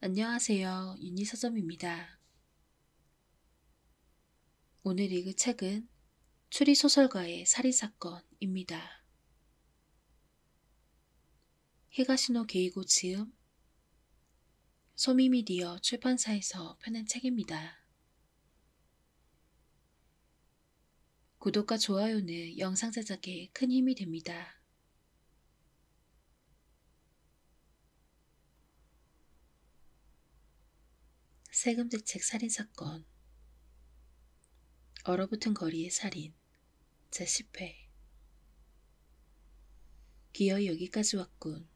안녕하세요. 윤희서점입니다. 오늘 읽을 책은 추리소설가의 살인사건입니다. 히가시노 게이고 지음, 소미미디어 출판사에서 펴낸 책입니다. 구독과 좋아요는 영상 제작에 큰 힘이 됩니다. 세금대책 살인사건, 얼어붙은 거리의 살인, 제10회. 기어이 여기까지 왔군.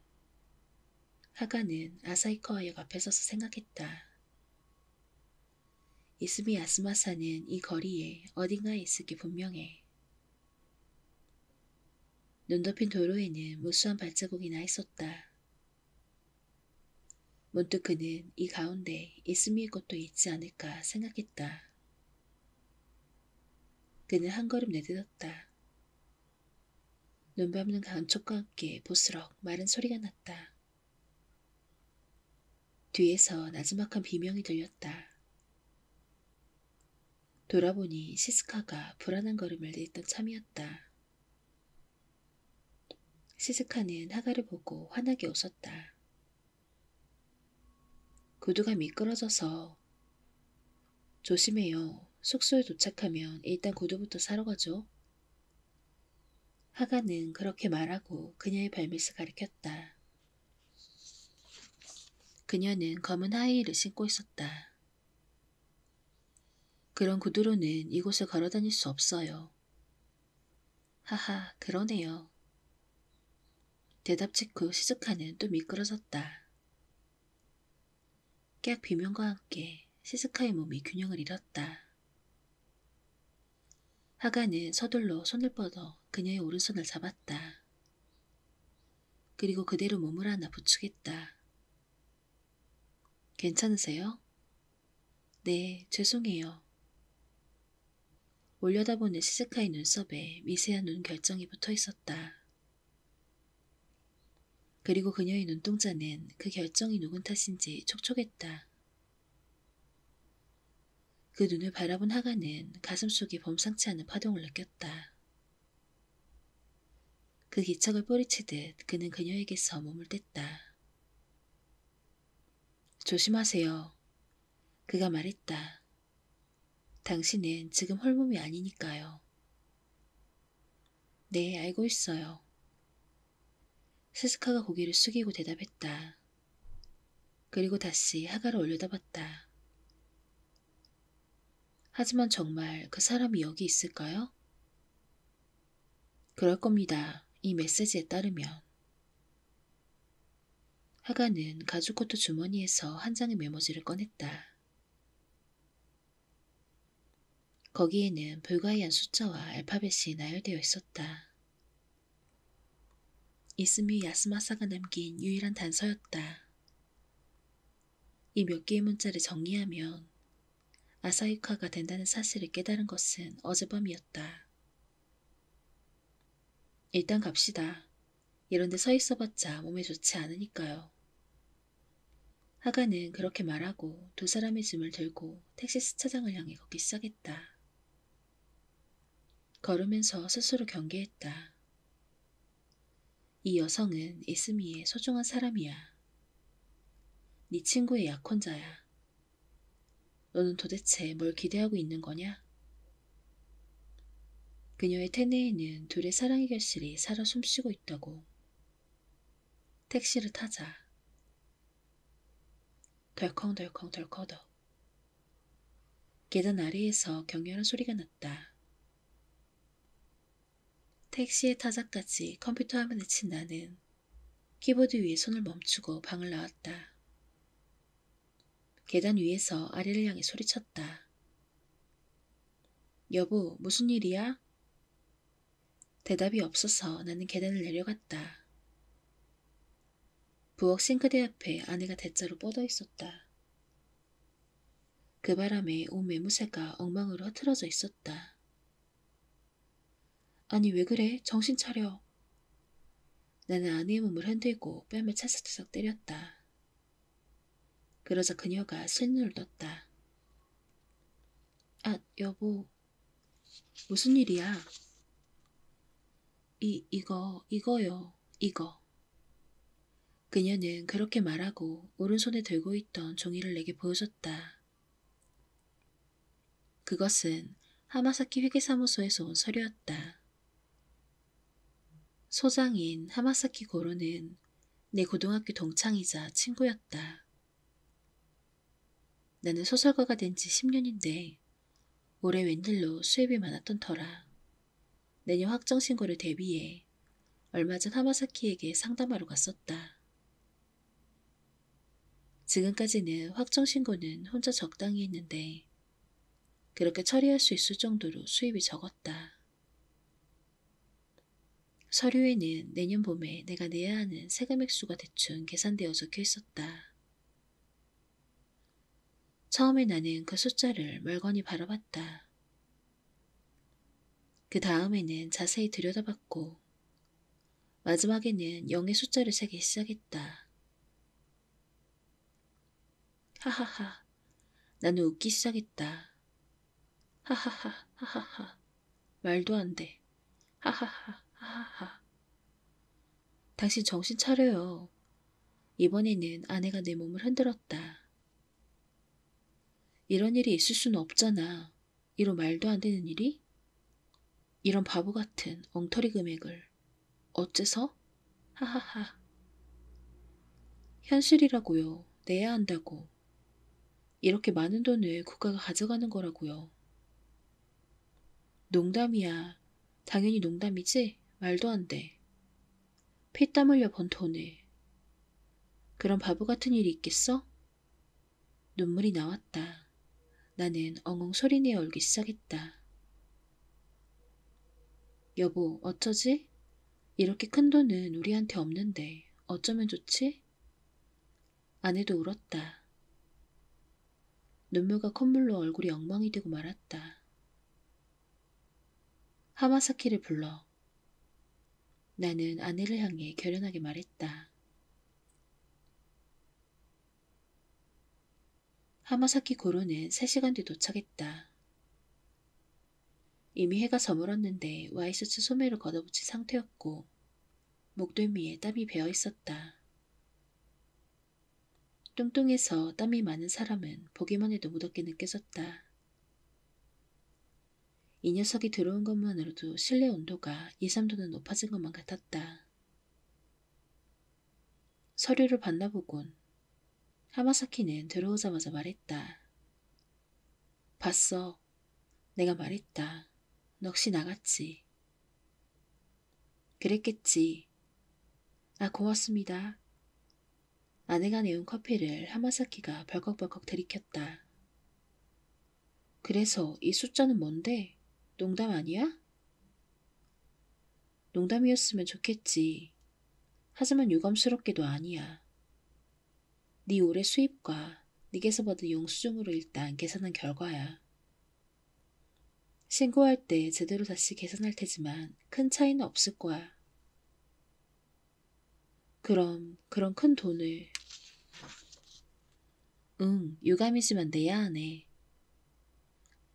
하가는 아사히카와역 앞에 서서 생각했다. 이스미 야스마사는 이 거리에 어딘가에 있을 게 분명해. 눈 덮인 도로에는 무수한 발자국이 나 있었다. 문득 그는 이 가운데 이스미의 것도 있지 않을까 생각했다. 그는 한 걸음 내딛었다. 눈 밟는 감촉과 함께 보스럭 마른 소리가 났다. 뒤에서 나지막한 비명이 들렸다. 돌아보니 시스카가 불안한 걸음을 내딛던 참이었다. 시스카는 하가를 보고 환하게 웃었다. 구두가 미끄러져서. 조심해요. 숙소에 도착하면 일단 구두부터 사러 가죠. 하가는 그렇게 말하고 그녀의 발밑을 가리켰다. 그녀는 검은 하이힐을 신고 있었다. 그런 구두로는 이곳을 걸어 다닐 수 없어요. 하하, 그러네요. 대답 직후 시즈카는 또 미끄러졌다. 깨악 비명과 함께 시즈카의 몸이 균형을 잃었다. 하가는 서둘러 손을 뻗어 그녀의 오른손을 잡았다. 그리고 그대로 몸을 하나 부축했다. 괜찮으세요? 네, 죄송해요. 올려다보는 시즈카의 눈썹에 미세한 눈 결정이 붙어 있었다. 그리고 그녀의 눈동자는 그 결정이 누군 탓인지 촉촉했다. 그 눈을 바라본 하가는 가슴속에 범상치 않은 파동을 느꼈다. 그 기척을 뿌리치듯 그는 그녀에게서 몸을 뗐다. 조심하세요. 그가 말했다. 당신은 지금 홀몸이 아니니까요. 네, 알고 있어요. 시스카가 고개를 숙이고 대답했다. 그리고 다시 하가를 올려다봤다. 하지만 정말 그 사람이 여기 있을까요? 그럴 겁니다. 이 메시지에 따르면. 하가는 가죽코트 주머니에서 한 장의 메모지를 꺼냈다. 거기에는 불가이한 숫자와 알파벳이 나열되어 있었다. 이스미 야스마사가 남긴 유일한 단서였다. 이 몇 개의 문자를 정리하면 아사히카가 된다는 사실을 깨달은 것은 어젯밤이었다. 일단 갑시다. 이런데 서 있어봤자 몸에 좋지 않으니까요. 하가는 그렇게 말하고 두 사람의 짐을 들고 택시 주차장을 향해 걷기 시작했다. 걸으면서 스스로 경계했다. 이 여성은 이스미의 소중한 사람이야. 네 친구의 약혼자야. 너는 도대체 뭘 기대하고 있는 거냐? 그녀의 태내에는 둘의 사랑의 결실이 살아 숨쉬고 있다고. 택시를 타자. 덜컹덜컹덜커덕. 계단 아래에서 격렬한 소리가 났다. 택시의 타자까지 컴퓨터 화면에 친 나는 키보드 위에 손을 멈추고 방을 나왔다. 계단 위에서 아래를 향해 소리쳤다. 여보, 무슨 일이야? 대답이 없어서 나는 계단을 내려갔다. 부엌 싱크대 앞에 아내가 대자로 뻗어 있었다. 그 바람에 온 매무새가 엉망으로 흐트러져 있었다. 아니 왜 그래? 정신 차려. 나는 아내의 몸을 흔들고 뺨을 차삭차삭 때렸다. 그러자 그녀가 실눈을 떴다. 아, 여보, 무슨 일이야? 이거요, 이거. 그녀는 그렇게 말하고 오른손에 들고 있던 종이를 내게 보여줬다. 그것은 하마사키 회계사무소에서 온 서류였다. 소장인 하마사키 고로는 내 고등학교 동창이자 친구였다. 나는 소설가가 된 지 10년인데 올해 웬일로 수입이 많았던 터라 내년 확정신고를 대비해 얼마 전 하마사키에게 상담하러 갔었다. 지금까지는 확정신고는 혼자 적당히 했는데 그렇게 처리할 수 있을 정도로 수입이 적었다. 서류에는 내년 봄에 내가 내야 하는 세금 액수가 대충 계산되어 적혀 있었다. 처음에 나는 그 숫자를 멀거니 바라봤다. 그 다음에는 자세히 들여다봤고 마지막에는 0의 숫자를 세기 시작했다. 하하하. 나는 웃기 시작했다. 하하하, 하하하. 말도 안 돼. 하하하, 하하하. 당신 정신 차려요. 이번에는 아내가 내 몸을 흔들었다. 이런 일이 있을 수는 없잖아. 이런 말도 안 되는 일이? 이런 바보 같은 엉터리 금액을. 어째서? 하하하. 현실이라고요. 내야 한다고. 이렇게 많은 돈을 국가가 가져가는 거라고요. 농담이야. 당연히 농담이지? 말도 안 돼. 피땀 흘려 번 돈을. 그런 바보 같은 일이 있겠어? 눈물이 나왔다. 나는 엉엉 소리내어 울기 시작했다. 여보, 어쩌지? 이렇게 큰 돈은 우리한테 없는데 어쩌면 좋지? 아내도 울었다. 눈물과 콧물로 얼굴이 엉망이 되고 말았다. 하마사키를 불러. 나는 아내를 향해 결연하게 말했다. 하마사키 고로는 3시간 뒤 도착했다. 이미 해가 저물었는데 와이셔츠 소매를 걷어붙인 상태였고 목덜미에 땀이 배어 있었다. 뚱뚱해서 땀이 많은 사람은 보기만 해도 무덥게 느껴졌다. 이 녀석이 들어온 것만으로도 실내 온도가 2, 3도는 높아진 것만 같았다. 서류를 받나보곤 하마사키는 들어오자마자 말했다. 봤어. 내가 말했다. 넋이 나갔지. 그랬겠지. 아, 고맙습니다. 아내가 내온 커피를 하마사키가 벌컥벌컥 들이켰다. 그래서 이 숫자는 뭔데? 농담 아니야? 농담이었으면 좋겠지. 하지만 유감스럽게도 아니야. 네 올해 수입과 네게서 받은 영수증으로 일단 계산한 결과야. 신고할 때 제대로 다시 계산할 테지만 큰 차이는 없을 거야. 그럼 그런 큰 돈을 응, 유감이지만 내야 하네.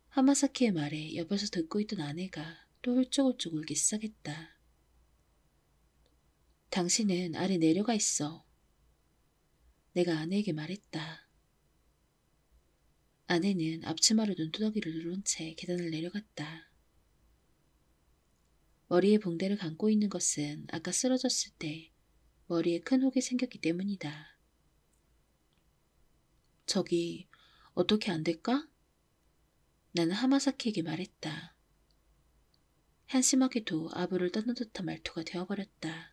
하마사키의 말에 옆에서 듣고 있던 아내가 또 훌쩍훌쩍 울기 시작했다. 당신은 아래 내려가 있어. 내가 아내에게 말했다. 아내는 앞치마로 눈두덩이를 누른 채 계단을 내려갔다. 머리에 붕대를 감고 있는 것은 아까 쓰러졌을 때 머리에 큰 혹이 생겼기 때문이다. 저기 어떻게 안 될까? 나는 하마사키에게 말했다. 한심하게도 아부를 떠는 듯한 말투가 되어버렸다.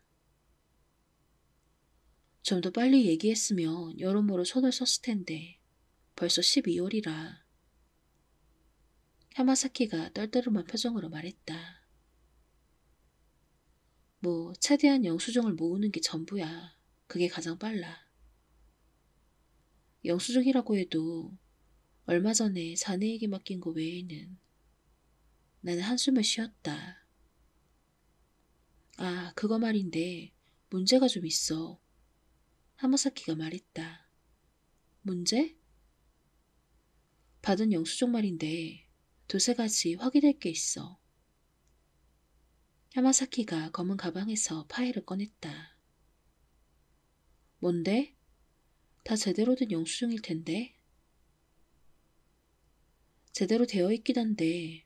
좀 더 빨리 얘기했으면 여러모로 손을 썼을 텐데 벌써 12월이라. 하마사키가 떨떠름한 표정으로 말했다. 뭐 최대한 영수증을 모으는 게 전부야. 그게 가장 빨라. 영수증이라고 해도 얼마 전에 자네에게 맡긴 거 외에는. 나는 한숨을 쉬었다. 아, 그거 말인데 문제가 좀 있어. 하마사키가 말했다. 문제? 받은 영수증 말인데 두세 가지 확인할 게 있어. 야마사키가 검은 가방에서 파일을 꺼냈다. 뭔데? 다 제대로 된 영수증일 텐데. 제대로 되어 있긴 한데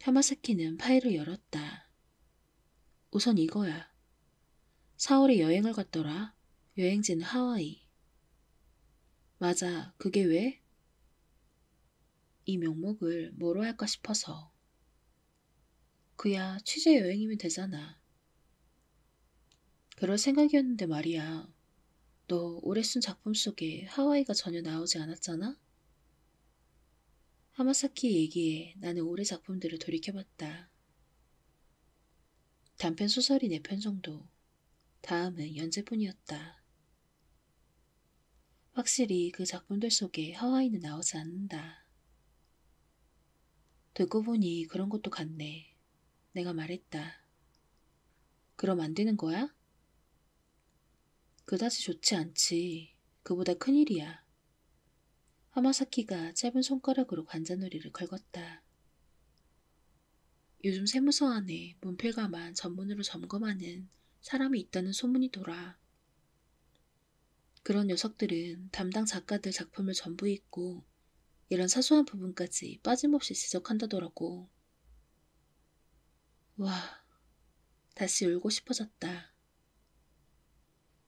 야마사키는 파일을 열었다. 우선 이거야. 4월에 여행을 갔더라. 여행지는 하와이. 맞아. 그게 왜? 이 명목을 뭐로 할까 싶어서. 그야 취재 여행이면 되잖아. 그럴 생각이었는데 말이야. 너 올해 쓴 작품 속에 하와이가 전혀 나오지 않았잖아? 하마사키 얘기에 나는 올해 작품들을 돌이켜봤다. 단편 소설이 4편 정도. 다음은 연재뿐이었다. 확실히 그 작품들 속에 하와이는 나오지 않는다. 듣고 보니 그런 것도 같네. 내가 말했다. 그럼 안 되는 거야? 그다지 좋지 않지. 그보다 큰일이야. 하마사키가 짧은 손가락으로 관자놀이를 긁었다. 요즘 세무서 안에 문필가만 전문으로 점검하는 사람이 있다는 소문이 돌아. 그런 녀석들은 담당 작가들 작품을 전부 읽고 이런 사소한 부분까지 빠짐없이 지적한다더라고. 와, 다시 울고 싶어졌다.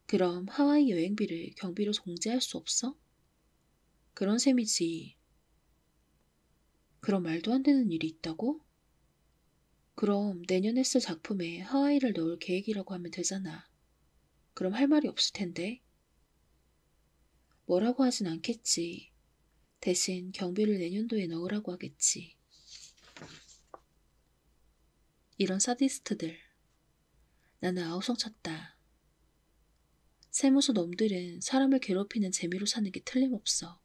그럼 하와이 여행비를 경비로 공제할 수 없어? 그런 셈이지. 그럼 말도 안 되는 일이 있다고? 그럼 내년에 쓸 작품에 하와이를 넣을 계획이라고 하면 되잖아. 그럼 할 말이 없을 텐데. 뭐라고 하진 않겠지. 대신 경비를 내년도에 넣으라고 하겠지. 이런 사디스트들. 나는 아우성쳤다. 세무서 놈들은 사람을 괴롭히는 재미로 사는 게 틀림없어.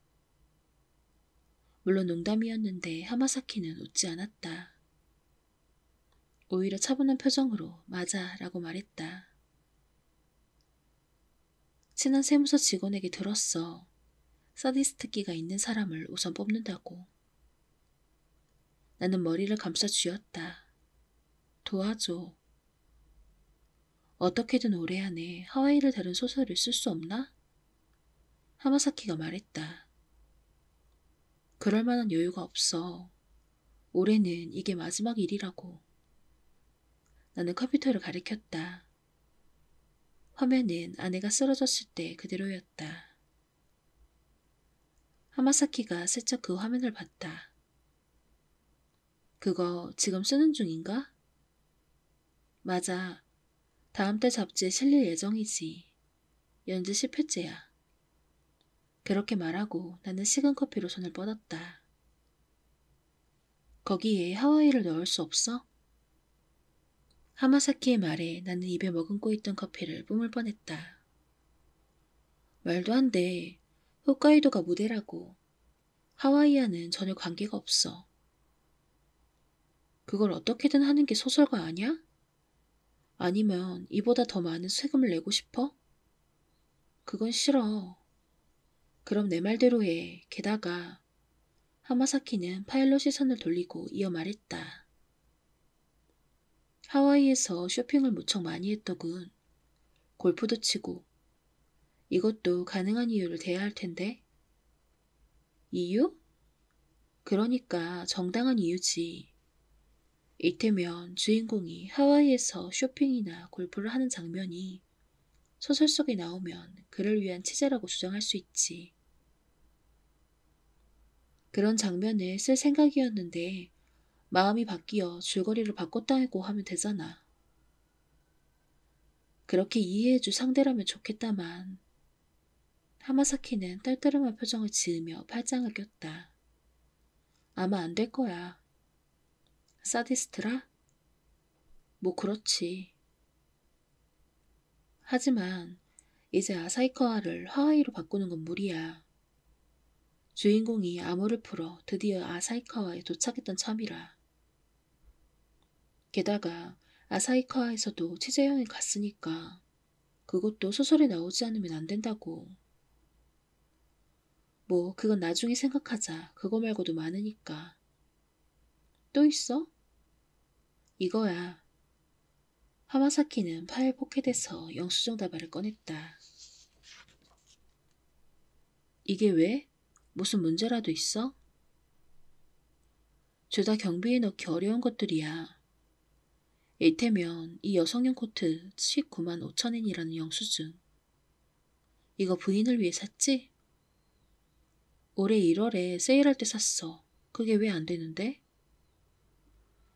물론 농담이었는데 하마사키는 웃지 않았다. 오히려 차분한 표정으로 맞아 라고 말했다. 친한 세무서 직원에게 들었어. 사디스트기가 있는 사람을 우선 뽑는다고. 나는 머리를 감싸 쥐었다. 도와줘. 어떻게든 올해 안에 하와이를 다룬 소설을 쓸 수 없나? 하마사키가 말했다. 그럴 만한 여유가 없어. 올해는 이게 마지막 일이라고. 나는 컴퓨터를 가리켰다. 화면은 아내가 쓰러졌을 때 그대로였다. 하마사키가 슬쩍 그 화면을 봤다. 그거 지금 쓰는 중인가? 맞아. 다음 달 잡지에 실릴 예정이지. 연재 10회째야. 그렇게 말하고 나는 식은 커피로 손을 뻗었다. 거기에 하와이를 넣을 수 없어? 하마사키의 말에 나는 입에 머금고 있던 커피를 뿜을 뻔했다. 말도 안 돼. 홋카이도가 무대라고. 하와이와는 전혀 관계가 없어. 그걸 어떻게든 하는 게 소설가 아니야? 아니면 이보다 더 많은 세금을 내고 싶어? 그건 싫어. 그럼 내 말대로 해. 게다가 하마사키는 파일로 시선을 돌리고 이어 말했다. 하와이에서 쇼핑을 무척 많이 했더군. 골프도 치고. 이것도 가능한 이유를 대야 할 텐데. 이유? 그러니까 정당한 이유지. 이때면 주인공이 하와이에서 쇼핑이나 골프를 하는 장면이 소설 속에 나오면 그를 위한 취재라고 주장할 수 있지. 그런 장면을 쓸 생각이었는데 마음이 바뀌어 줄거리를 바꿨다고 하면 되잖아. 그렇게 이해해줄 상대라면 좋겠다만. 하마사키는 떨떠름한 표정을 지으며 팔짱을 꼈다. 아마 안 될 거야. 사디스트라? 뭐 그렇지. 하지만 이제 아사히카와를 하와이로 바꾸는 건 무리야. 주인공이 암호를 풀어 드디어 아사히카와에 도착했던 참이라. 게다가 아사히카와에서도 취재여행 갔으니까 그것도 소설에 나오지 않으면 안 된다고. 뭐 그건 나중에 생각하자. 그거 말고도 많으니까. 또 있어? 이거야. 하마사키는 파일 포켓에서 영수증 다발을 꺼냈다. 이게 왜? 무슨 문제라도 있어? 죄다 경비에 넣기 어려운 것들이야. 일테면 이 여성용 코트 19만 5천 엔이라는 영수증. 이거 부인을 위해 샀지? 올해 1월에 세일할 때 샀어. 그게 왜 안 되는데?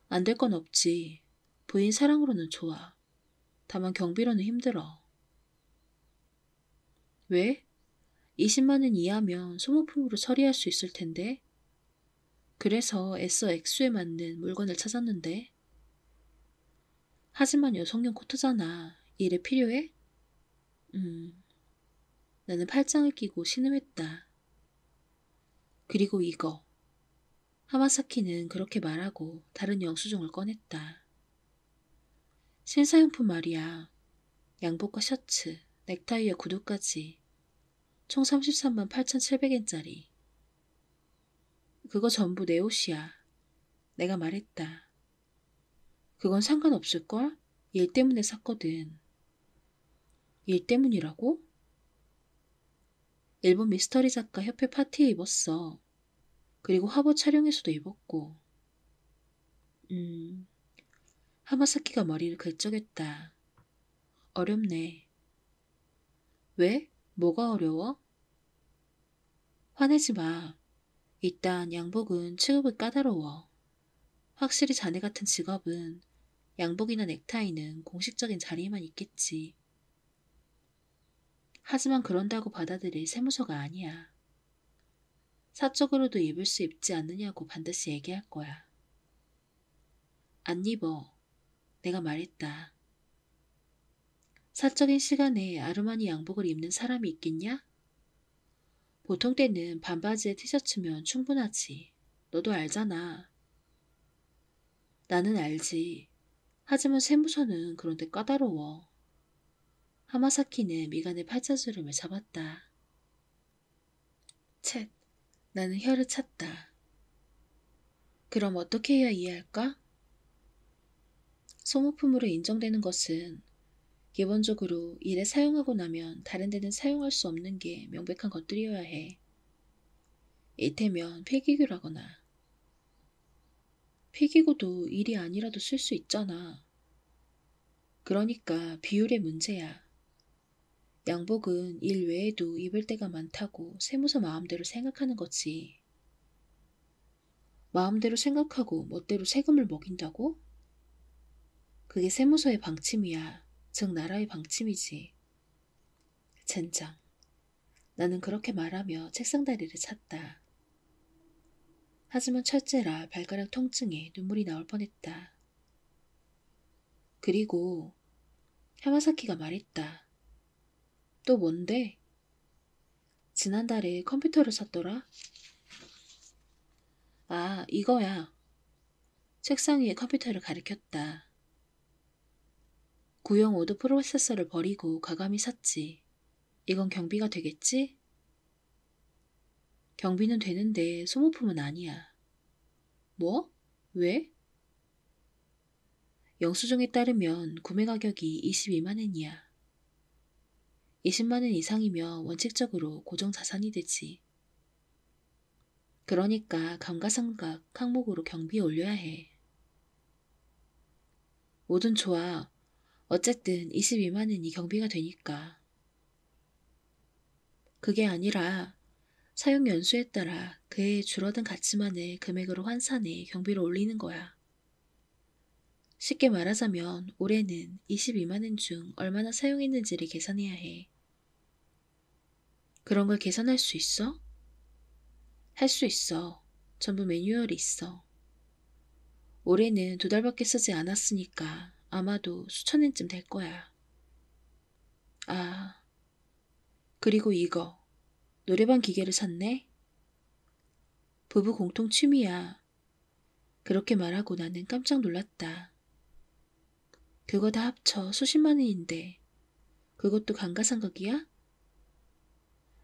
안 될 건 없지. 부인 사랑으로는 좋아. 다만 경비로는 힘들어. 왜? 20만 원 이하면 소모품으로 처리할 수 있을 텐데. 그래서 애써 액수에 맞는 물건을 찾았는데. 하지만 여성용 코트잖아. 일에 필요해? 나는 팔짱을 끼고 신음했다. 그리고 이거. 하마사키는 그렇게 말하고 다른 영수증을 꺼냈다. 신사용품 말이야. 양복과 셔츠, 넥타이와 구두까지 총 33만 8,700엔짜리. 그거 전부 내 옷이야. 내가 말했다. 그건 상관없을걸? 일 때문에 샀거든. 일 때문이라고? 일본 미스터리 작가 협회 파티에 입었어. 그리고 화보 촬영에서도 입었고. 하마사키가 머리를 긁적였다. 어렵네. 왜? 뭐가 어려워? 화내지 마. 일단 양복은 취급이 까다로워. 확실히 자네 같은 직업은 양복이나 넥타이는 공식적인 자리에만 있겠지. 하지만 그런다고 받아들일 세무서가 아니야. 사적으로도 입을 수 입지 않느냐고 반드시 얘기할 거야. 안 입어. 내가 말했다. 사적인 시간에 아르마니 양복을 입는 사람이 있겠냐? 보통 때는 반바지에 티셔츠면 충분하지. 너도 알잖아. 나는 알지. 하지만 세무서는 그런데 까다로워. 하마사키는 미간에 팔자주름을 잡았다. 쳇, 나는 혀를 찼다. 그럼 어떻게 해야 이해할까? 소모품으로 인정되는 것은 기본적으로 일에 사용하고 나면 다른 데는 사용할 수 없는 게 명백한 것들이어야 해. 이를테면 폐기구라거나. 폐기구도 일이 아니라도 쓸 수 있잖아. 그러니까 비율의 문제야. 양복은 일 외에도 입을 때가 많다고 세무서 마음대로 생각하는 거지. 마음대로 생각하고 멋대로 세금을 먹인다고? 그게 세무서의 방침이야. 즉 나라의 방침이지. 젠장. 나는 그렇게 말하며 책상 다리를 찼다. 하지만 철제라 발가락 통증에 눈물이 나올 뻔했다. 그리고 야마사키가 말했다. 또 뭔데? 지난달에 컴퓨터를 샀더라? 아, 이거야. 책상 위에 컴퓨터를 가리켰다. 구형 오드 프로세서를 버리고 과감히 샀지. 이건 경비가 되겠지? 경비는 되는데 소모품은 아니야. 뭐? 왜? 영수증에 따르면 구매 가격이 22만 엔이야. 20만 엔 이상이면 원칙적으로 고정 자산이 되지. 그러니까 감가상각 항목으로 경비에 올려야 해. 뭐든 좋아. 어쨌든 22만 엔이 경비가 되니까. 그게 아니라 사용 연수에 따라 그의 줄어든 가치만을 금액으로 환산해 경비를 올리는 거야. 쉽게 말하자면 올해는 22만 엔 중 얼마나 사용했는지를 계산해야 해. 그런 걸 계산할 수 있어? 할 수 있어. 전부 매뉴얼이 있어. 올해는 2달밖에 쓰지 않았으니까 아마도 수천 엔쯤 될 거야. 아, 그리고 이거. 노래방 기계를 샀네? 부부 공통 취미야. 그렇게 말하고 나는 깜짝 놀랐다. 그거 다 합쳐 수십만 원인데 그것도 감가상각이야?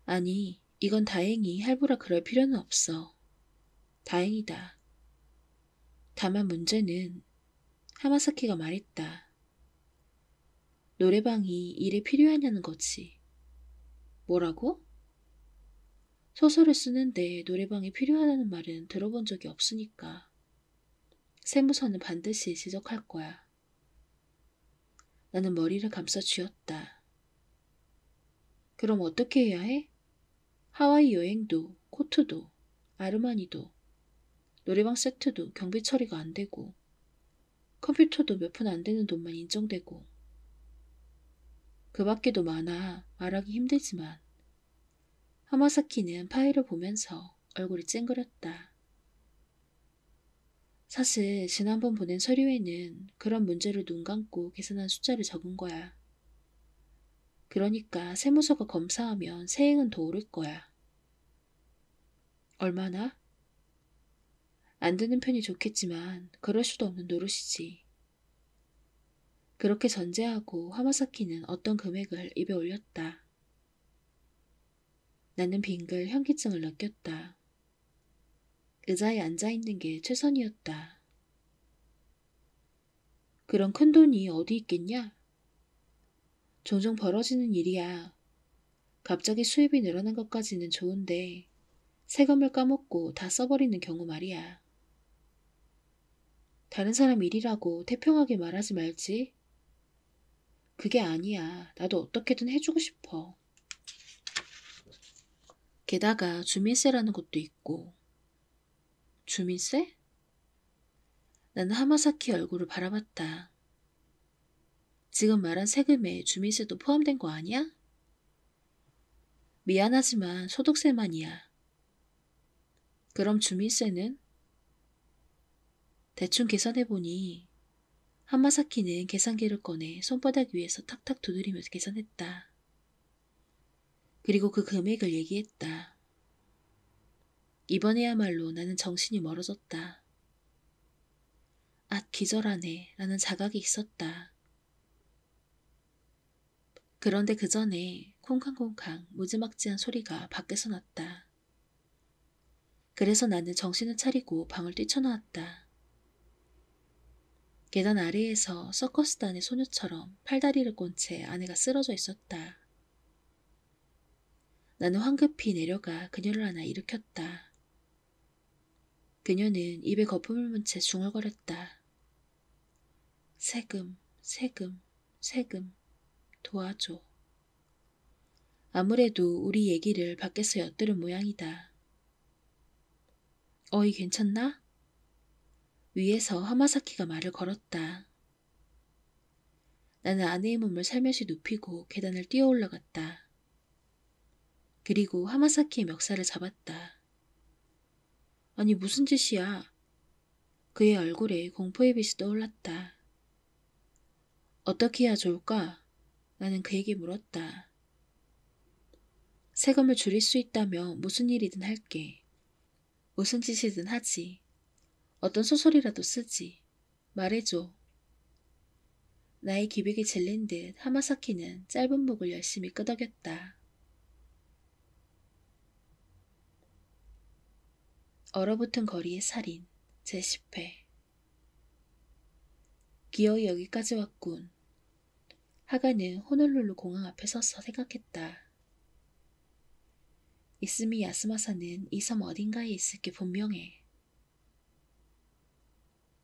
아니, 이건 다행히 할부라 그럴 필요는 없어. 다행이다. 다만 문제는 하마사키가 말했다. 노래방이 일에 필요하냐는 거지. 뭐라고? 소설을 쓰는데 노래방이 필요하다는 말은 들어본 적이 없으니까. 세무서는 반드시 지적할 거야. 나는 머리를 감싸 쥐었다. 그럼 어떻게 해야 해? 하와이 여행도, 코트도, 아르마니도, 노래방 세트도 경비 처리가 안 되고, 컴퓨터도 몇 푼 안 되는 돈만 인정되고. 그 밖에도 많아 말하기 힘들지만 하마사키는 파일을 보면서 얼굴이 찡그렸다. 사실 지난번 보낸 서류에는 그런 문제를 눈 감고 계산한 숫자를 적은 거야. 그러니까 세무서가 검사하면 세액은 더 오를 거야. 얼마나? 안 드는 편이 좋겠지만 그럴 수도 없는 노릇이지. 그렇게 전제하고 하마사키는 어떤 금액을 입에 올렸다. 나는 빙글 현기증을 느꼈다. 의자에 앉아있는 게 최선이었다. 그런 큰 돈이 어디 있겠냐? 종종 벌어지는 일이야. 갑자기 수입이 늘어난 것까지는 좋은데 세금을 까먹고 다 써버리는 경우 말이야. 다른 사람 일이라고 태평하게 말하지 말지. 그게 아니야. 나도 어떻게든 해주고 싶어. 게다가 주민세라는 것도 있고. 주민세? 나는 하마사키 얼굴을 바라봤다. 지금 말한 세금에 주민세도 포함된 거 아니야? 미안하지만 소득세만이야. 그럼 주민세는? 대충 계산해보니 하마사키는 계산기를 꺼내 손바닥 위에서 탁탁 두드리며 계산했다. 그리고 그 금액을 얘기했다. 이번에야말로 나는 정신이 멀어졌다. 앗 기절하네 라는 자각이 있었다. 그런데 그 전에 콩캉콩캉 무지막지한 소리가 밖에서 났다. 그래서 나는 정신을 차리고 방을 뛰쳐나왔다. 계단 아래에서 서커스단의 소녀처럼 팔다리를 꼰 채 아내가 쓰러져 있었다. 나는 황급히 내려가 그녀를 하나 일으켰다. 그녀는 입에 거품을 문 채 중얼거렸다. 세금, 세금, 세금, 도와줘. 아무래도 우리 얘기를 밖에서 엿들은 모양이다. 어이 괜찮나? 위에서 하마사키가 말을 걸었다. 나는 아내의 몸을 살며시 눕히고 계단을 뛰어 올라갔다. 그리고 하마사키의 멱살을 잡았다. 아니 무슨 짓이야? 그의 얼굴에 공포의 빛이 떠올랐다. 어떻게 해야 좋을까? 나는 그에게 물었다. 세금을 줄일 수 있다면 무슨 일이든 할게. 무슨 짓이든 하지. 어떤 소설이라도 쓰지. 말해줘. 나의 기백이 질린 듯 하마사키는 짧은 목을 열심히 끄덕였다. 얼어붙은 거리의 살인 제10회. 기어이 여기까지 왔군. 하가는 호놀룰루 공항 앞에 서서 생각했다. 이스미 야스마사는 이 섬 어딘가에 있을 게 분명해.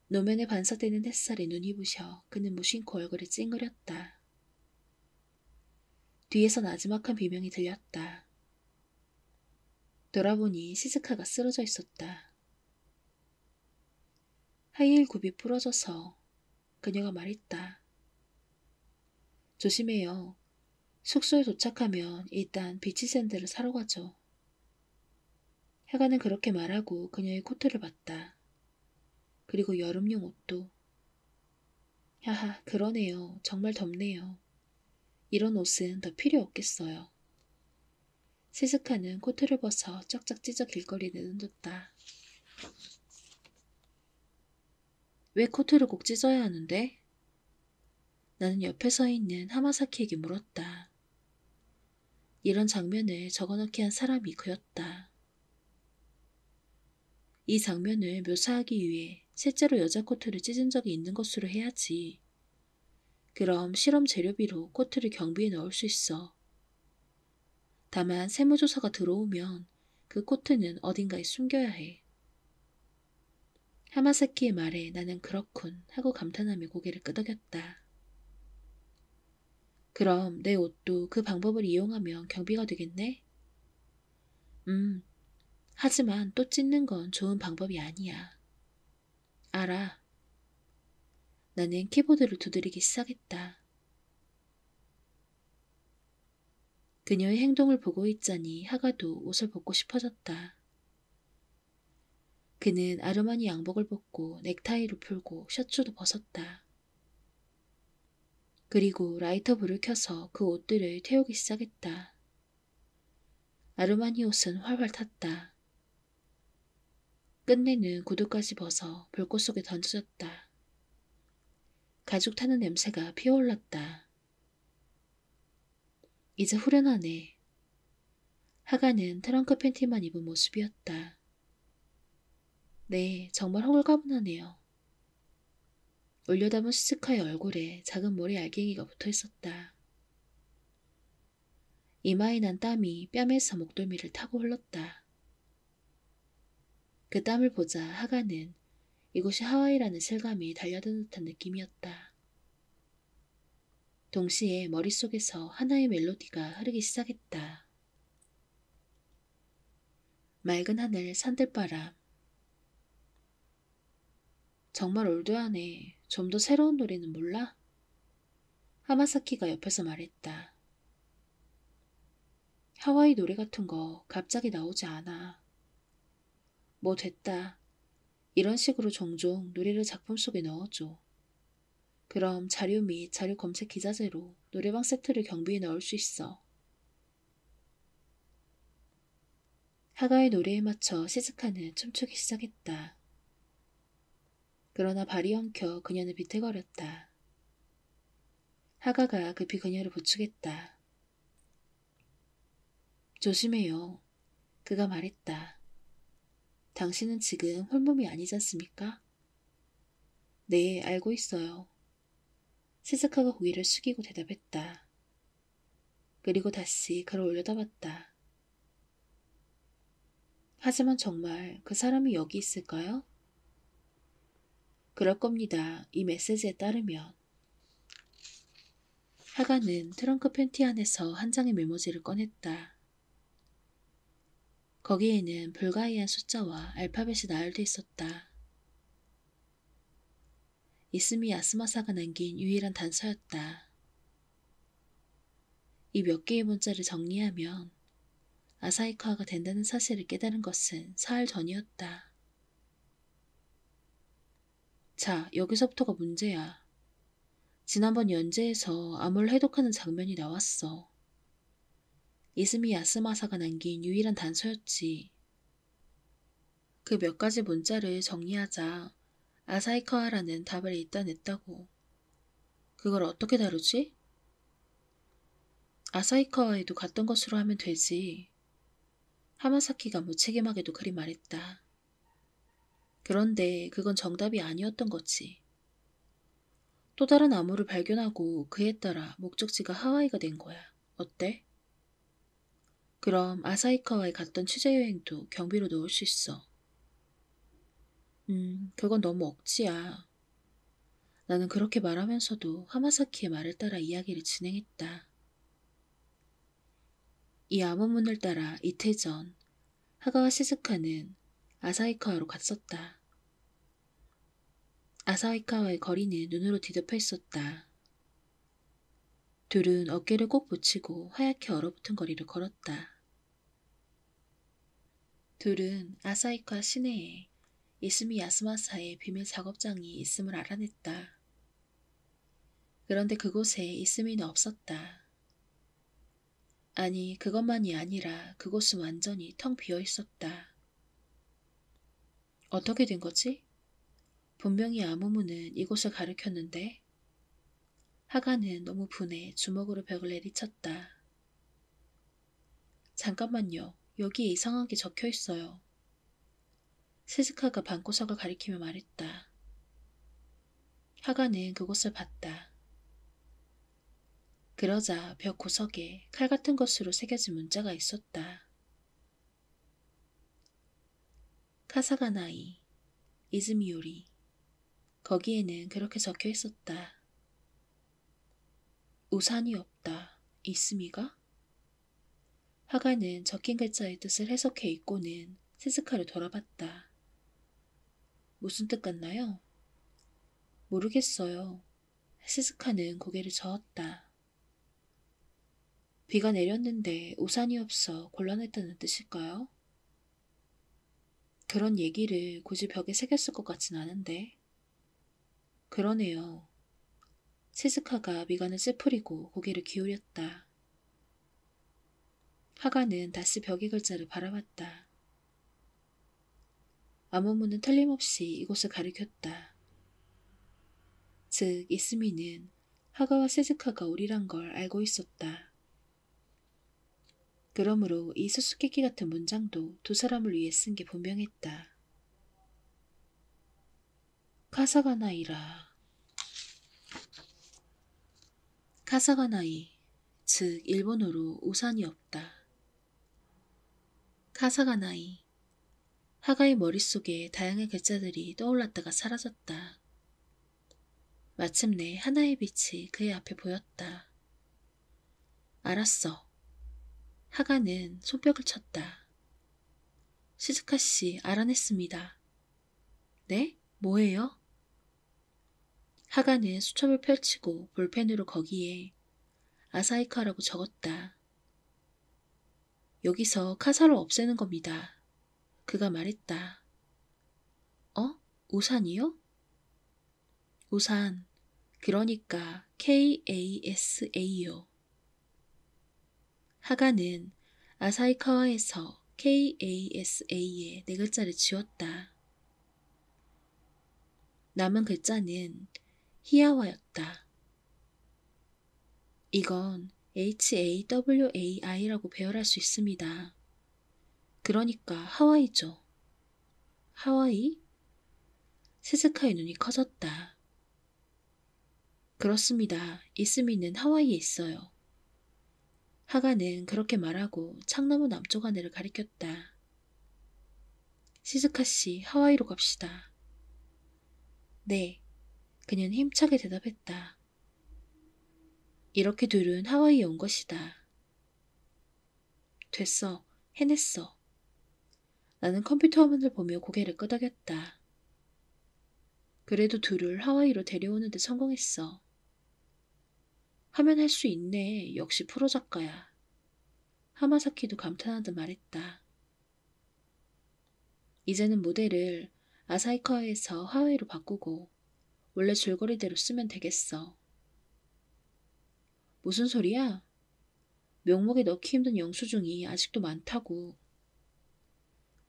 노면에 반사되는 햇살에 눈이 부셔 그는 무심코 얼굴에 찡그렸다. 뒤에서 나지막한 비명이 들렸다. 돌아보니 시즈카가 쓰러져 있었다. 하이힐 굽이 부러져서 그녀가 말했다. 조심해요. 숙소에 도착하면 일단 비치샌드를 사러 가죠. 해가는 그렇게 말하고 그녀의 코트를 봤다. 그리고 여름용 옷도. 하하, 그러네요. 정말 덥네요. 이런 옷은 더 필요 없겠어요. 시즈카는 코트를 벗어 쩍쩍 찢어 길거리에 내던졌다. 왜 코트를 꼭 찢어야 하는데? 나는 옆에 서 있는 하마사키에게 물었다. 이런 장면을 적어넣게 한 사람이 그였다. 이 장면을 묘사하기 위해 실제로 여자 코트를 찢은 적이 있는 것으로 해야지. 그럼 실험 재료비로 코트를 경비에 넣을 수 있어. 다만 세무조사가 들어오면 그 코트는 어딘가에 숨겨야 해. 하마사키의 말에 나는 그렇군 하고 감탄하며 고개를 끄덕였다. 그럼 내 옷도 그 방법을 이용하면 경비가 되겠네? 하지만 또 찢는 건 좋은 방법이 아니야. 알아. 나는 키보드를 두드리기 시작했다. 그녀의 행동을 보고 있자니 하가도 옷을 벗고 싶어졌다. 그는 아르마니 양복을 벗고 넥타이를 풀고 셔츠도 벗었다. 그리고 라이터 불을 켜서 그 옷들을 태우기 시작했다. 아르마니 옷은 활활 탔다. 끝내는 구두까지 벗어 불꽃 속에 던져졌다. 가죽 타는 냄새가 피어올랐다. 이제 후련하네. 하가는 트렁크 팬티만 입은 모습이었다. 네, 정말 홀가분하네요. 올려다본 시즈카의 얼굴에 작은 모래 알갱이가 붙어 있었다. 이마에 난 땀이 뺨에서 목덜미를 타고 흘렀다. 그 땀을 보자 하가는 이곳이 하와이라는 실감이 달려드는 듯한 느낌이었다. 동시에 머릿속에서 하나의 멜로디가 흐르기 시작했다. 맑은 하늘, 산들바람. 정말 올드하네. 좀 더 새로운 노래는 몰라? 하마사키가 옆에서 말했다. 하와이 노래 같은 거 갑자기 나오지 않아. 뭐 됐다. 이런 식으로 종종 노래를 작품 속에 넣어줘. 그럼 자료 및 자료 검색 기자재로 노래방 세트를 경비에 넣을 수 있어. 하가의 노래에 맞춰 시즈카는 춤추기 시작했다. 그러나 발이 엉켜 그녀는 비틀거렸다. 하가가 급히 그녀를 부축했다. 조심해요. 그가 말했다. 당신은 지금 홀몸이 아니지 않습니까? 네, 알고 있어요. 시즈카가 고개를 숙이고 대답했다. 그리고 다시 그를 올려다봤다. 하지만 정말 그 사람이 여기 있을까요? 그럴 겁니다. 이 메시지에 따르면. 하가는 트렁크 팬티 안에서 한 장의 메모지를 꺼냈다. 거기에는 불가이한 숫자와 알파벳이 나열돼 있었다. 이스미 야스마사가 남긴 유일한 단서였다. 이 몇 개의 문자를 정리하면 아사히카와가 된다는 사실을 깨달은 것은 사흘 전이었다. 자, 여기서부터가 문제야. 지난번 연재에서 암호를 해독하는 장면이 나왔어. 이스미 야스마사가 남긴 유일한 단서였지. 그 몇 가지 문자를 정리하자 아사히카와라는 답을 일단 냈다고. 그걸 어떻게 다루지? 아사히카와에도 갔던 것으로 하면 되지. 하마사키가 무책임하게도 그리 말했다. 그런데 그건 정답이 아니었던 거지. 또 다른 암호를 발견하고 그에 따라 목적지가 하와이가 된 거야. 어때? 그럼 아사히카와에 갔던 취재여행도 경비로 넣을 수 있어. 그건 너무 억지야. 나는 그렇게 말하면서도 하마사키의 말을 따라 이야기를 진행했다. 이 암호문을 따라 이틀 전 하가와 시즈카는 아사히카와로 갔었다. 아사히카와의 거리는 눈으로 뒤덮여 있었다. 둘은 어깨를 꼭 붙이고 하얗게 얼어붙은 거리를 걸었다. 둘은 아사히카와 시내에 이스미 야스마사의 비밀 작업장이 있음을 알아냈다. 그런데 그곳에 이스미는 없었다. 아니, 그것만이 아니라 그곳은 완전히 텅 비어 있었다. 어떻게 된 거지? 분명히 암호문은 이곳을 가리켰는데 하가는 너무 분해 주먹으로 벽을 내리쳤다. 잠깐만요. 여기에 이상하게 적혀 있어요. 세즈카가 방구석을 가리키며 말했다. 하가는 그곳을 봤다. 그러자 벽 구석에 칼 같은 것으로 새겨진 문자가 있었다. 카사가나이, 이즈미요리. 거기에는 그렇게 적혀 있었다. 우산이 없다. 이스미가? 하가는 적힌 글자의 뜻을 해석해 읽고는 세즈카를 돌아봤다. 무슨 뜻 같나요? 모르겠어요. 세즈카는 고개를 저었다. 비가 내렸는데 우산이 없어 곤란했다는 뜻일까요? 그런 얘기를 굳이 벽에 새겼을 것 같진 않은데. 그러네요. 세즈카가 미간을 찌푸리고 고개를 기울였다. 하가는 다시 벽의 글자를 바라봤다. 아무문은 틀림없이 이곳을 가리켰다. 즉, 이스미는 하가와 세즈카가 우리란 걸 알고 있었다. 그러므로 이 수수께끼 같은 문장도 두 사람을 위해 쓴 게 분명했다. 카사가나이라. 카사가나이, 즉 일본어로 우산이 없다. 카사가나이. 하가의 머릿속에 다양한 글자들이 떠올랐다가 사라졌다. 마침내 하나의 빛이 그의 앞에 보였다. 알았어. 하가는 손뼉을 쳤다. 시즈카 씨, 알아냈습니다. 네? 뭐예요? 하가는 수첩을 펼치고 볼펜으로 거기에 아사히카라고 적었다. 여기서 카사를 없애는 겁니다. 그가 말했다. 어? 우산이요? 우산, 그러니까 KASA요. 하가는 아사히카와에서 KASA의 네 글자를 지웠다. 남은 글자는 히야와였다. 이건 HAWAI라고 배열할 수 있습니다. 그러니까 하와이죠. 하와이? 세즈카의 눈이 커졌다. 그렇습니다. 이스미는 하와이에 있어요. 하가는 그렇게 말하고 창나무 남쪽 하늘을 가리켰다. 시즈카 씨, 하와이로 갑시다. 네, 그녀는 힘차게 대답했다. 이렇게 둘은 하와이에 온 것이다. 됐어, 해냈어. 나는 컴퓨터 화면을 보며 고개를 끄덕였다. 그래도 둘을 하와이로 데려오는 데 성공했어. 하면 할 수 있네. 역시 프로 작가야. 하마사키도 감탄하듯 말했다. 이제는 모델을 아사히카와에서 하와이로 바꾸고 원래 줄거리대로 쓰면 되겠어. 무슨 소리야? 명목에 넣기 힘든 영수증이 아직도 많다고.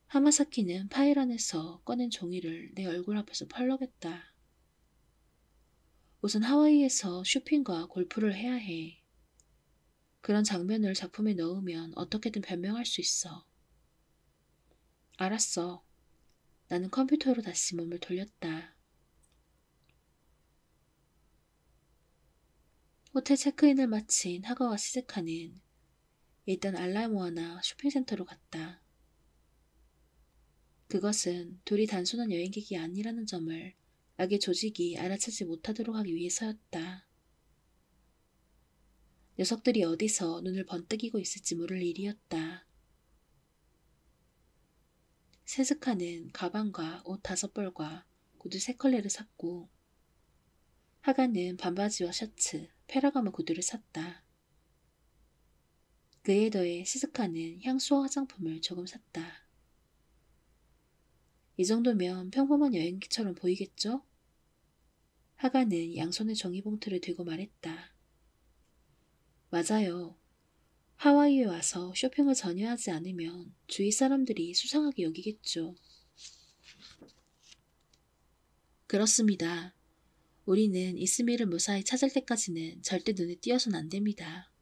하마사키는 파일 안에서 꺼낸 종이를 내 얼굴 앞에서 펄럭였다. 우선 하와이에서 쇼핑과 골프를 해야 해. 그런 장면을 작품에 넣으면 어떻게든 변명할 수 있어. 알았어. 나는 컴퓨터로 다시 몸을 돌렸다. 호텔 체크인을 마친 하가와 시즈카는 일단 알라모아나 쇼핑센터로 갔다. 그것은 둘이 단순한 여행객이 아니라는 점을 악의 조직이 알아채지 못하도록 하기 위해서였다. 녀석들이 어디서 눈을 번뜩이고 있을지 모를 일이었다. 세즈카는 가방과 옷 5벌과 구두 3컬레를 샀고 하가는 반바지와 셔츠, 페라가모 구두를 샀다. 그에 더해 시즈카는 향수와 화장품을 조금 샀다. 이 정도면 평범한 여행기처럼 보이겠죠? 하가는 양손에 종이봉투를 들고 말했다. 맞아요. 하와이에 와서 쇼핑을 전혀 하지 않으면 주위 사람들이 수상하게 여기겠죠. 그렇습니다. 우리는 이스미를 무사히 찾을 때까지는 절대 눈에 띄어선 안 됩니다.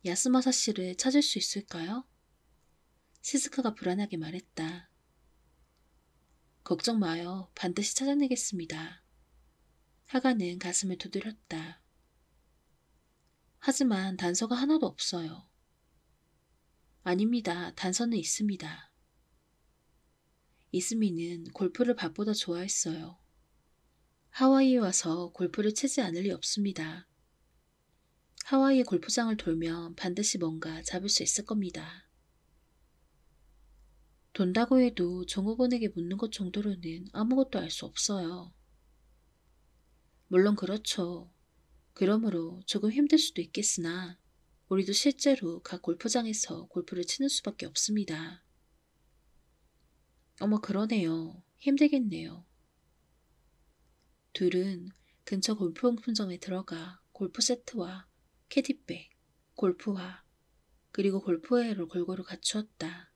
야스마사 씨를 찾을 수 있을까요? 시즈카가 불안하게 말했다. 걱정 마요. 반드시 찾아내겠습니다. 하가는 가슴을 두드렸다. 하지만 단서가 하나도 없어요. 아닙니다. 단서는 있습니다. 이스미는 골프를 밥보다 좋아했어요. 하와이에 와서 골프를 치지 않을 리 없습니다. 하와이의 골프장을 돌면 반드시 뭔가 잡을 수 있을 겁니다. 돈다고 해도 종업원에게 묻는 것 정도로는 아무것도 알 수 없어요. 물론 그렇죠. 그러므로 조금 힘들 수도 있겠으나 우리도 실제로 각 골프장에서 골프를 치는 수밖에 없습니다. 어머 그러네요. 힘들겠네요. 둘은 근처 골프용품점에 들어가 골프 세트와 캐디백, 골프화, 그리고 골프웨어를 골고루 갖추었다.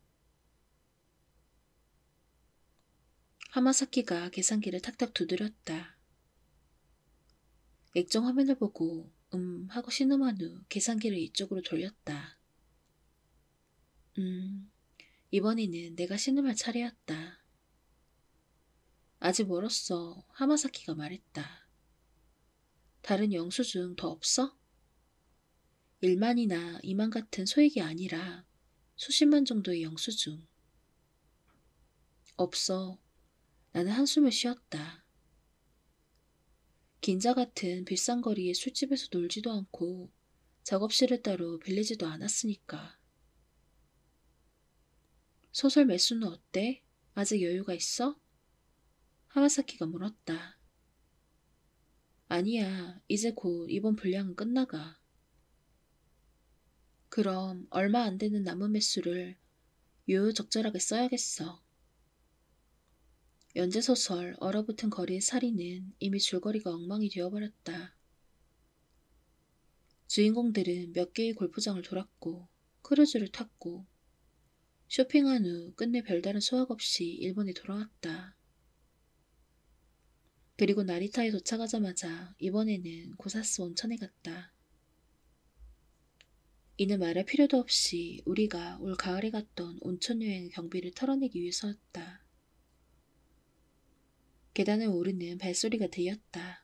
하마사키가 계산기를 탁탁 두드렸다. 액정 화면을 보고 하고 신음한 후 계산기를 이쪽으로 돌렸다. 이번에는 내가 신음할 차례였다. 아직 멀었어. 하마사키가 말했다. 다른 영수증 더 없어? 1만이나 2만 같은 소액이 아니라 수십만 정도의 영수증. 없어. 나는 한숨을 쉬었다. 긴자 같은 비싼 거리의 술집에서 놀지도 않고 작업실을 따로 빌리지도 않았으니까. 소설 매수는 어때? 아직 여유가 있어? 하마사키가 물었다. 아니야, 이제 곧 이번 분량은 끝나가. 그럼 얼마 안 되는 남은 매수를 요요적절하게 써야겠어. 연재소설 얼어붙은 거리의 살인은 이미 줄거리가 엉망이 되어버렸다. 주인공들은 몇 개의 골프장을 돌았고 크루즈를 탔고 쇼핑한 후 끝내 별다른 소약 없이 일본에 돌아왔다. 그리고 나리타에 도착하자마자 이번에는 고사스 온천에 갔다. 이는 말할 필요도 없이 우리가 올 가을에 갔던 온천 여행 경비를 털어내기 위해서였다. 계단을 오르는 발소리가 들렸다.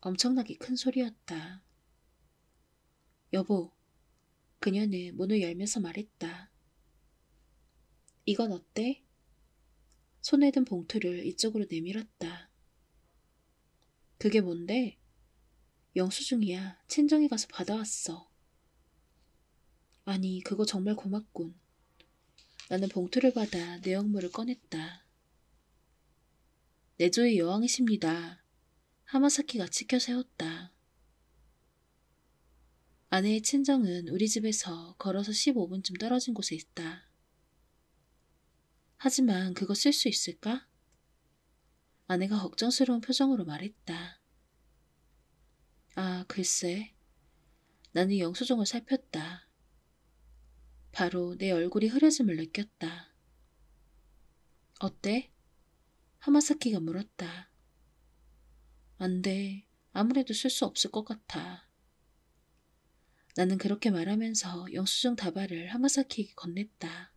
엄청나게 큰 소리였다. 여보, 그녀는 문을 열면서 말했다. 이건 어때? 손에 든 봉투를 이쪽으로 내밀었다. 그게 뭔데? 영수증이야. 친정에 가서 받아왔어. 아니, 그거 정말 고맙군. 나는 봉투를 받아 내용물을 꺼냈다. 내조의 여왕이십니다. 하마사키가 치켜 세웠다. 아내의 친정은 우리 집에서 걸어서 15분쯤 떨어진 곳에 있다. 하지만 그거 쓸 수 있을까? 아내가 걱정스러운 표정으로 말했다. 아, 글쎄. 나는 영수증을 살폈다. 바로 내 얼굴이 흐려짐을 느꼈다. 어때? 하마사키가 물었다. 안 돼. 아무래도 쓸 수 없을 것 같아. 나는 그렇게 말하면서 영수증 다발을 하마사키에게 건넸다.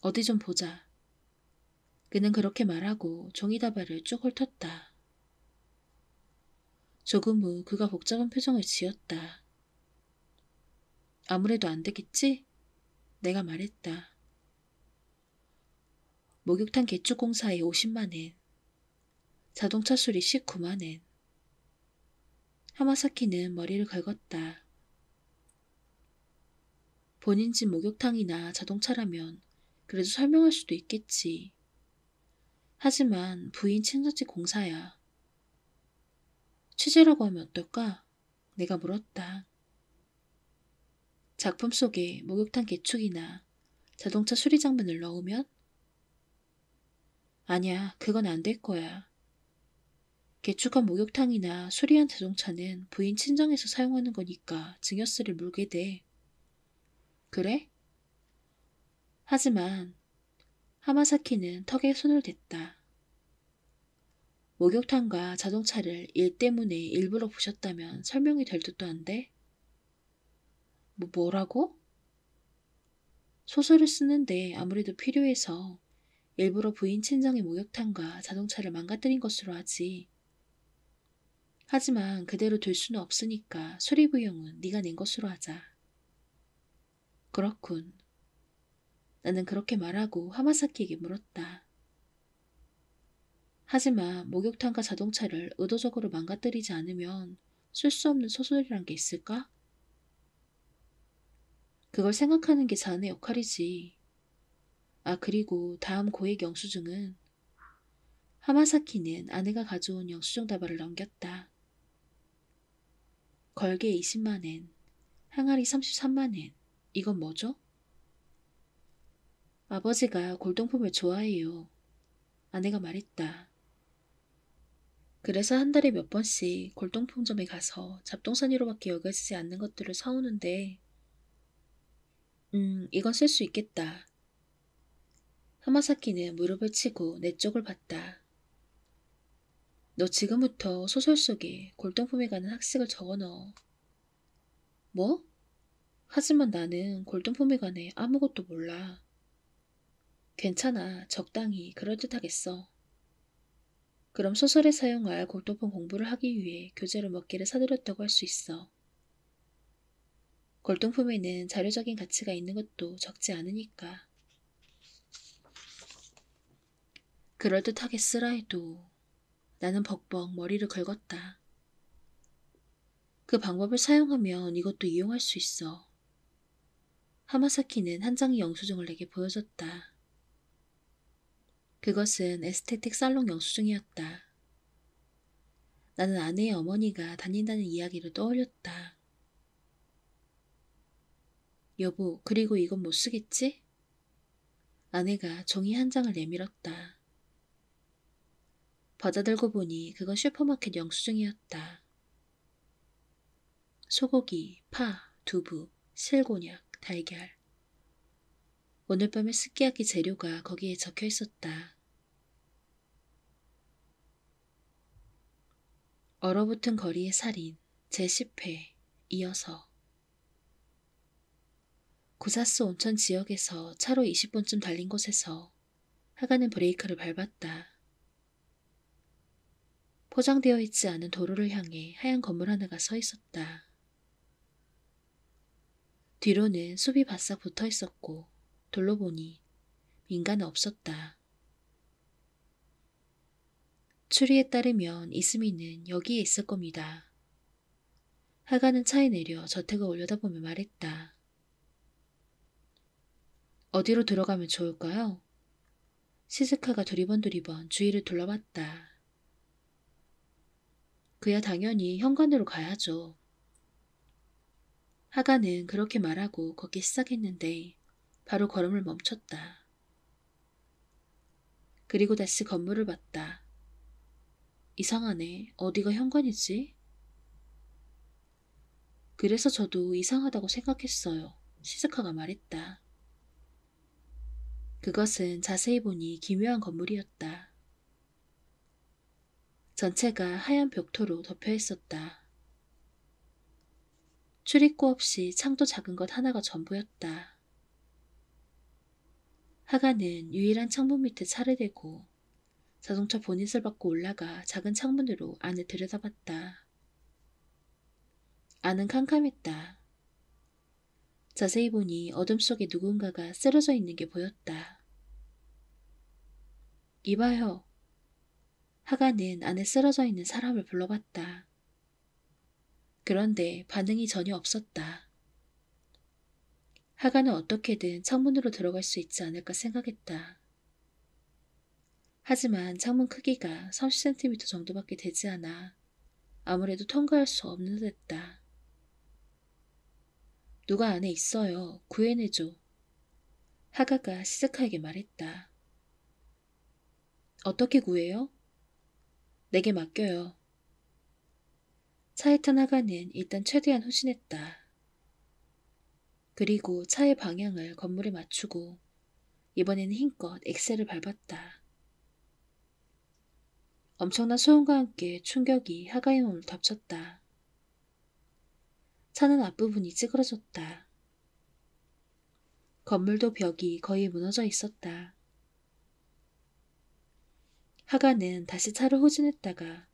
어디 좀 보자. 그는 그렇게 말하고 종이 다발을 쭉 훑었다. 조금 후 그가 복잡한 표정을 지었다. 아무래도 안 되겠지? 내가 말했다. 목욕탕 개축 공사에 50만 엔, 자동차 수리 19만 엔. 하마사키는 머리를 긁었다. 본인 집 목욕탕이나 자동차라면 그래도 설명할 수도 있겠지. 하지만 부인 친정집 공사야. 취재라고 하면 어떨까? 내가 물었다. 작품 속에 목욕탕 개축이나 자동차 수리 장면을 넣으면? 아니야, 그건 안 될 거야. 개축한 목욕탕이나 수리한 자동차는 부인 친정에서 사용하는 거니까 증여세를 물게 돼. 그래? 하지만 하마사키는 턱에 손을 댔다. 목욕탕과 자동차를 일 때문에 일부러 부셨다면 설명이 될 듯도 한데? 뭐라고? 소설을 쓰는데 아무래도 필요해서 일부러 부인 친정의 목욕탕과 자동차를 망가뜨린 것으로 하지. 하지만 그대로 둘 수는 없으니까 수리 비용은 네가 낸 것으로 하자. 그렇군. 나는 그렇게 말하고 하마사키에게 물었다. 하지만 목욕탕과 자동차를 의도적으로 망가뜨리지 않으면 쓸 수 없는 소설이란 게 있을까? 그걸 생각하는 게 자네 역할이지. 아, 그리고 다음 고액 영수증은 하마사키는 아내가 가져온 영수증 다발을 넘겼다. 걸게 20만 엔, 항아리 33만 엔. 이건 뭐죠? 아버지가 골동품을 좋아해요. 아내가 말했다. 그래서 한 달에 몇 번씩 골동품점에 가서 잡동사니로밖에 여겨지지 않는 것들을 사오는데, 이건 쓸 수 있겠다. 하마사키는 무릎을 치고 내 쪽을 봤다. 너 지금부터 소설 속에 골동품에 관한 학식을 적어넣어. 뭐? 하지만 나는 골동품에 관해 아무것도 몰라. 괜찮아. 적당히 그럴듯하게 써. 그럼 소설에 사용할 골동품 공부를 하기 위해 교재로 몇 개를 사들였다고 할 수 있어. 골동품에는 자료적인 가치가 있는 것도 적지 않으니까. 그럴듯하게 쓰라 해도 나는 벅벅 머리를 긁었다. 그 방법을 사용하면 이것도 이용할 수 있어. 하마사키는 한 장의 영수증을 내게 보여줬다. 그것은 에스테틱 살롱 영수증이었다. 나는 아내의 어머니가 다닌다는 이야기를 떠올렸다. 여보, 그리고 이건 못 쓰겠지? 아내가 종이 한 장을 내밀었다. 받아들고 보니 그건 슈퍼마켓 영수증이었다. 소고기, 파, 두부, 실곤약, 달걀. 오늘 밤의 스키야키 재료가 거기에 적혀 있었다. 얼어붙은 거리의 살인, 제10회, 이어서. 구사스 온천 지역에서 차로 20분쯤 달린 곳에서 하가는 브레이크를 밟았다. 포장되어 있지 않은 도로를 향해 하얀 건물 하나가 서 있었다. 뒤로는 숲이 바싹 붙어 있었고 돌로 보니 민가는 없었다. 추리에 따르면 이스미는 여기에 있을 겁니다. 하가는 차에 내려 저택을 올려다보며 말했다. 어디로 들어가면 좋을까요? 시즈카가 두리번두리번 주위를 둘러봤다. 그야 당연히 현관으로 가야죠. 하가는 그렇게 말하고 걷기 시작했는데 바로 걸음을 멈췄다. 그리고 다시 건물을 봤다. 이상하네. 어디가 현관이지? 그래서 저도 이상하다고 생각했어요. 시즈카가 말했다. 그것은 자세히 보니 기묘한 건물이었다. 전체가 하얀 벽토로 덮여 있었다. 출입구 없이 창도 작은 것 하나가 전부였다. 하가는 유일한 창문 밑에 차를 대고 자동차 보닛을 받고 올라가 작은 창문으로 안을 들여다봤다. 안은 캄캄했다. 자세히 보니 어둠 속에 누군가가 쓰러져 있는 게 보였다. 이봐요. 하가는 안에 쓰러져 있는 사람을 불러봤다. 그런데 반응이 전혀 없었다. 하가는 어떻게든 창문으로 들어갈 수 있지 않을까 생각했다. 하지만 창문 크기가 30cm 정도밖에 되지 않아 아무래도 통과할 수 없는 듯했다. 누가 안에 있어요. 구해내줘. 하가가 시즈카에게 말했다. 어떻게 구해요? 내게 맡겨요. 차에 탄 하가는 일단 최대한 후진했다. 그리고 차의 방향을 건물에 맞추고 이번에는 힘껏 엑셀을 밟았다. 엄청난 소음과 함께 충격이 하가의 몸을 덮쳤다. 차는 앞부분이 찌그러졌다. 건물도 벽이 거의 무너져 있었다. 하가는 다시 차를 후진했다가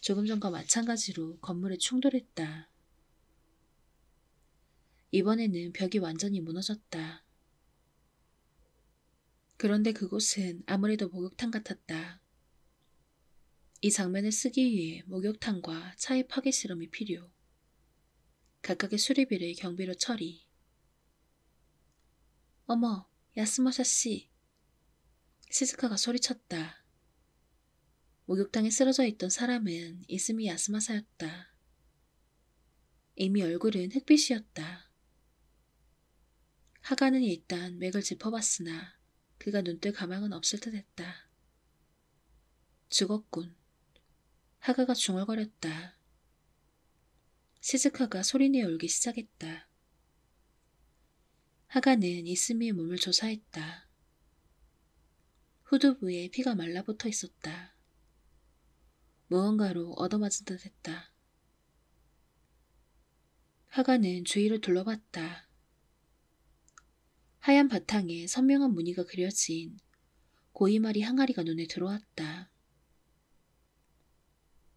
조금 전과 마찬가지로 건물에 충돌했다. 이번에는 벽이 완전히 무너졌다. 그런데 그곳은 아무래도 목욕탕 같았다. 이 장면을 쓰기 위해 목욕탕과 차의 파괴 실험이 필요. 각각의 수리비를 경비로 처리. 어머, 야스모샤 씨. 시즈카가 소리쳤다. 목욕탕에 쓰러져 있던 사람은 이스미 야스마사였다. 이미 얼굴은 흑빛이었다. 하가는 일단 맥을 짚어봤으나 그가 눈뜰 가망은 없을 듯했다. 죽었군. 하가가 중얼거렸다. 시즈카가 소리내어 울기 시작했다. 하가는 이스미의 몸을 조사했다. 후두부에 피가 말라붙어 있었다. 무언가로 얻어맞은 듯했다. 하가는 주위를 둘러봤다. 하얀 바탕에 선명한 무늬가 그려진 고이마리 항아리가 눈에 들어왔다.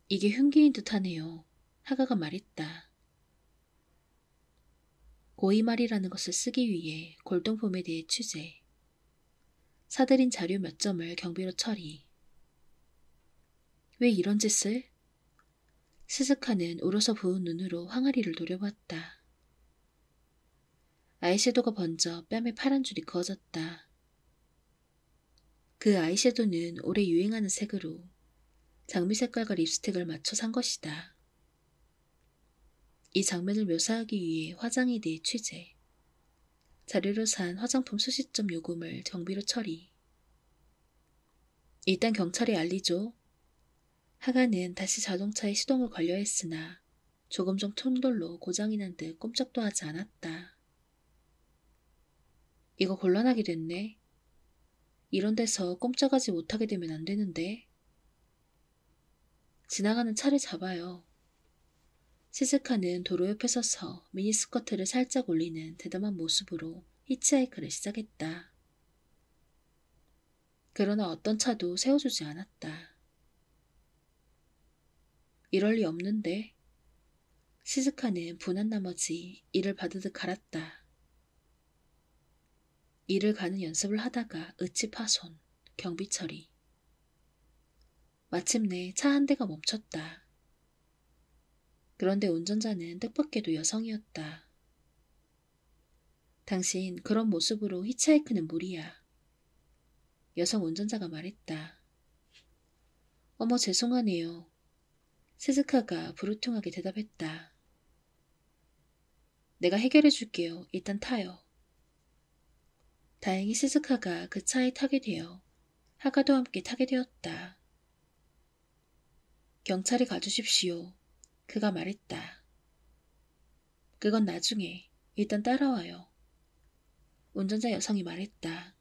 이게 흉기인 듯하네요. 하가가 말했다. 고이마리라는 것을 쓰기 위해 골동품에 대해 취재. 사들인 자료 몇 점을 경비로 처리. 왜 이런 짓을? 스즈카는 울어서 부은 눈으로 항아리를 노려봤다. 아이섀도가 번져 뺨에 파란 줄이 그어졌다. 그 아이섀도는 올해 유행하는 색으로 장미 색깔과 립스틱을 맞춰 산 것이다. 이 장면을 묘사하기 위해 화장에 대해 취재. 자료로 산 화장품 수십 점 요금을 경비로 처리. 일단 경찰에 알리죠. 하가는 다시 자동차에 시동을 걸려 했으나 조금 전 충돌로 고장이 난 듯 꼼짝도 하지 않았다. 이거 곤란하게 됐네. 이런 데서 꼼짝하지 못하게 되면 안 되는데. 지나가는 차를 잡아요. 시즈카는 도로 옆에 서서 미니스커트를 살짝 올리는 대담한 모습으로 히치하이크를 시작했다. 그러나 어떤 차도 세워주지 않았다. 이럴 리 없는데. 시즈카는 분한 나머지 이를 바드득 갈았다. 일을 가는 연습을 하다가 의치 파손, 경비 처리. 마침내 차 한 대가 멈췄다. 그런데 운전자는 뜻밖에도 여성이었다. 당신 그런 모습으로 히치하이크는 무리야. 여성 운전자가 말했다. 어머 죄송하네요. 스즈카가 부르퉁하게 대답했다. 내가 해결해 줄게요. 일단 타요. 다행히 스즈카가 그 차에 타게 되어 하가도 함께 타게 되었다. 경찰에 가주십시오. 그가 말했다. 그건 나중에. 일단 따라와요. 운전자 여성이 말했다.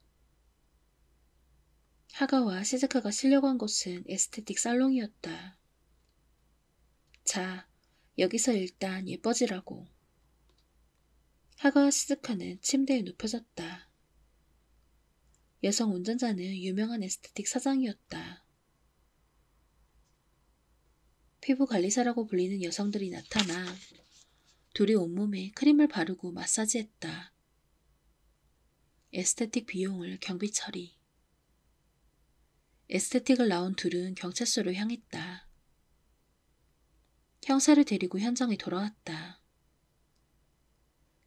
하가와 시즈카가 쉬려고 한 곳은 에스테틱 살롱이었다. 자, 여기서 일단 예뻐지라고. 하가와 시즈카는 침대에 눕혀졌다. 여성 운전자는 유명한 에스테틱 사장이었다. 피부관리사라고 불리는 여성들이 나타나 둘이 온몸에 크림을 바르고 마사지했다. 에스테틱 비용을 경비 처리. 에스테틱을 나온 둘은 경찰서로 향했다. 형사를 데리고 현장에 돌아왔다.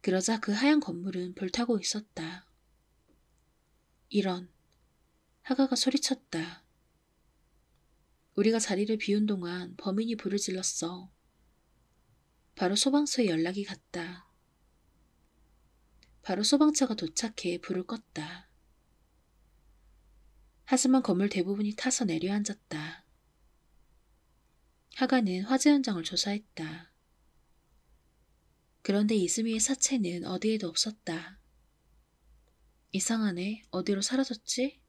그러자 그 하얀 건물은 불타고 있었다. 이런. 하가가 소리쳤다. 우리가 자리를 비운 동안 범인이 불을 질렀어. 바로 소방서에 연락이 갔다. 바로 소방차가 도착해 불을 껐다. 하지만 건물 대부분이 타서 내려앉았다. 하가는 화재 현장을 조사했다. 그런데 이스미의 사체는 어디에도 없었다. 이상하네. 어디로 사라졌지?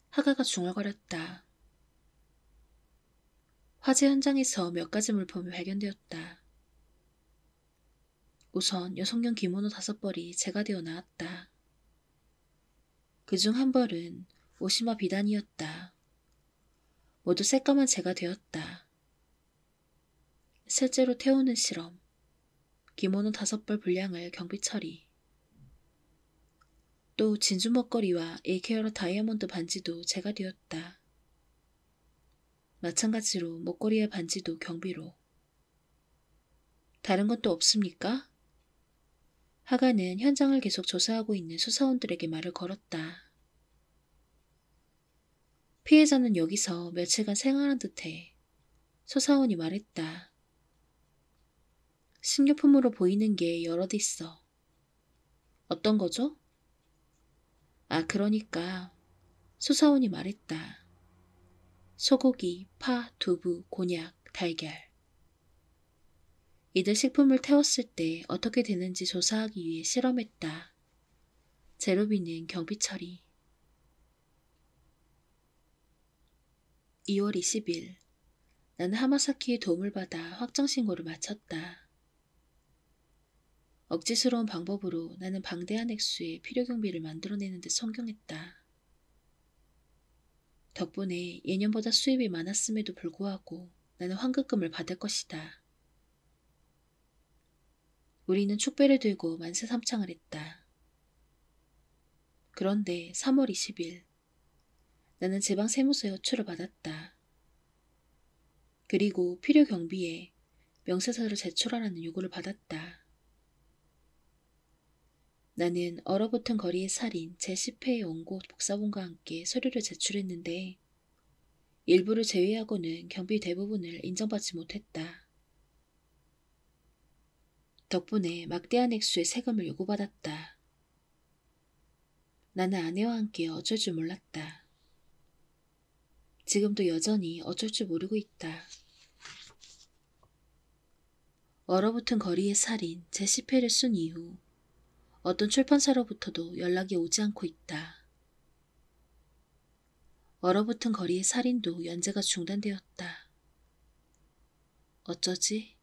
하가가 중얼거렸다. 화재 현장에서 몇 가지 물품이 발견되었다. 우선 여성용 기모노 5벌이 재가 되어 나왔다. 그중 한 벌은 오시마 비단이었다. 모두 새까만 재가 되었다. 실제로 태우는 실험, 기모노 5벌 분량을 경비 처리. 또 진주 먹거리와 1캐럿 다이아몬드 반지도 재가 되었다. 마찬가지로 목걸이와 반지도 경비로. 다른 건 또 없습니까? 하가는 현장을 계속 조사하고 있는 수사원들에게 말을 걸었다. 피해자는 여기서 며칠간 생활한 듯해. 수사원이 말했다. 식료품으로 보이는 게 여럿 있어. 어떤 거죠? 아, 그러니까 수사원이 말했다. 소고기, 파, 두부, 곤약, 달걀. 이들 식품을 태웠을 때 어떻게 되는지 조사하기 위해 실험했다. 제로비는 경비 처리. 2월 20일. 나는 하마사키의 도움을 받아 확정신고를 마쳤다. 억지스러운 방법으로 나는 방대한 액수의 필요경비를 만들어내는 데 성공했다. 덕분에 예년보다 수입이 많았음에도 불구하고 나는 환급금을 받을 것이다. 우리는 축배를 들고 만세삼창을 했다. 그런데 3월 20일 나는 지방세무서에 호출을 받았다. 그리고 필요 경비에 명세서를 제출하라는 요구를 받았다. 나는 얼어붙은 거리의 살인 제10회의 원고 복사본과 함께 서류를 제출했는데 일부를 제외하고는 경비 대부분을 인정받지 못했다. 덕분에 막대한 액수의 세금을 요구받았다. 나는 아내와 함께 어쩔 줄 몰랐다. 지금도 여전히 어쩔 줄 모르고 있다. 얼어붙은 거리의 살인 제10회를 쓴 이후 어떤 출판사로부터도 연락이 오지 않고 있다. 얼어붙은 거리의 살인도 연재가 중단되었다. 어쩌지?